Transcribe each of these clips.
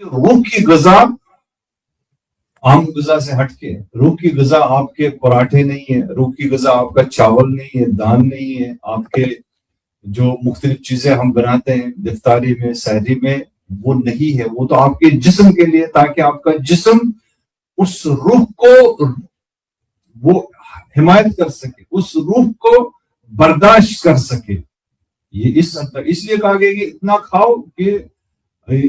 روح کی غذا عام غذا سے ہٹ کے، روح کی غذا آپ کے پراٹھے نہیں ہے، روح کی غذا آپ کا چاول نہیں ہے، دال نہیں ہے، آپ کے جو مختلف چیزیں ہم بناتے ہیں افطاری میں، سحری میں، وہ نہیں ہے. وہ تو آپ کے جسم کے لیے، تاکہ آپ کا جسم اس روح کو وہ حمایت کر سکے، اس روح کو برداشت کر سکے. یہ اس حد تک اس لیے کہا گیا کہ اتنا کھاؤ کہ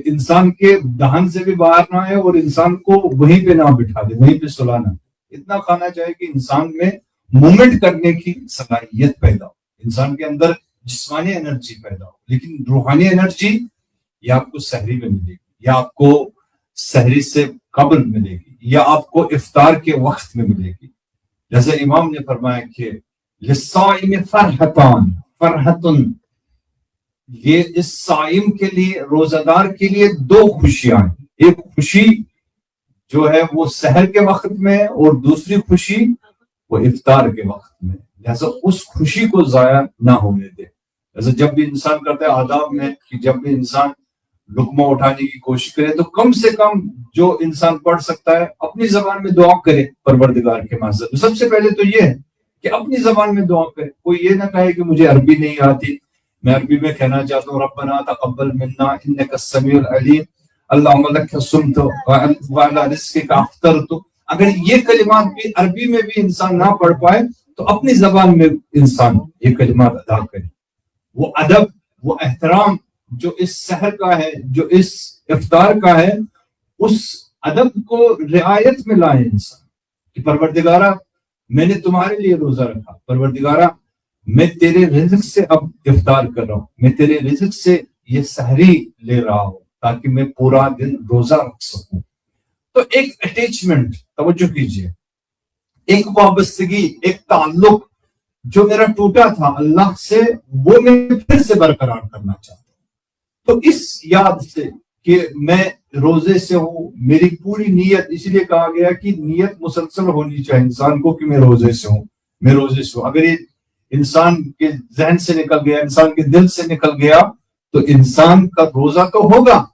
انسان کے دہن سے بھی باہر نہ آئے اور انسان کو وہیں پہ نہ بٹھا دے، وہیں پہ سلانا. اتنا کھانا چاہیے کہ انسان میں مومنٹ کرنے کی صلاحیت پیدا ہو، انسان کے اندر جسمانی انرجی پیدا ہو. لیکن روحانی انرجی یا آپ کو سحری میں ملے گی، یا آپ کو سحری سے قبل ملے گی، یا آپ کو افطار کے وقت میں ملے گی. جیسے امام نے فرمایا کہ للصائم فرحتان فرحتن، یہ اس صائم کے لیے، روزہ دار کے لیے دو خوشیاں ہیں. ایک خوشی جو ہے وہ سحر کے وقت میں ہے، اور دوسری خوشی وہ افطار کے وقت میں. لہذا اس خوشی کو ضائع نہ ہونے دے. جیسے جب بھی انسان کرتا ہے آداب میں کہ جب بھی انسان لقمہ اٹھانے کی کوشش کرے تو کم سے کم جو انسان پڑھ سکتا ہے اپنی زبان میں دعا کرے پروردگار کے معذرت. سب سے پہلے تو یہ ہے کہ اپنی زبان میں دعا کرے. کوئی یہ نہ کہے کہ مجھے عربی نہیں آتی، میں عربی میں کہنا چاہتا ہوں ربنا تقبل منا انک السمیع العلیم اللہم لک صمت وعلی رزقک افطرت. اگر یہ کلمات بھی عربی میں بھی انسان نہ پڑھ پائے تو اپنی زبان میں انسان یہ کلمات ادا کرے. وہ ادب، وہ احترام جو اس سحر کا ہے، جو اس افطار کا ہے، اس ادب کو رعایت میں لائے انسان کہ پروردگارہ میں نے تمہارے لیے روزہ رکھا، پروردگارہ میں تیرے رزق سے اب افطار کر رہا ہوں، میں تیرے رزق سے یہ سحری لے رہا ہوں تاکہ میں پورا دن روزہ رکھ سکوں. تو ایک اٹیچمنٹ، توجہ کیجئے، ایک وابستگی، ایک تعلق جو میرا ٹوٹا تھا اللہ سے، وہ میں پھر سے برقرار کرنا چاہتا ہوں. تو اس یاد سے کہ میں روزے سے ہوں، میری پوری نیت، اس لیے کہا گیا کہ نیت مسلسل ہونی چاہیے انسان کو کہ میں روزے سے ہوں، میں روزے سے ہوں. اگر یہ انسان کے ذہن سے نکل گیا، انسان کے دل سے نکل گیا تو انسان کا روزہ تو ہوگا،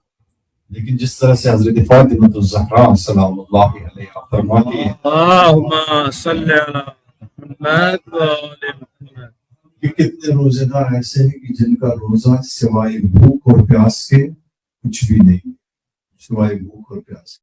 لیکن جس طرح سے حضرت فاطمہ الزہرا سلام اللہ علیہا فرماتی ہے اللہم صلی علی محمد و آل محمد، کہ کتنے روزے دار ایسے ہیں کہ جن کا روزہ سوائے بھوک اور پیاس کے کچھ بھی نہیں، سوائے بھوک اور پیاس.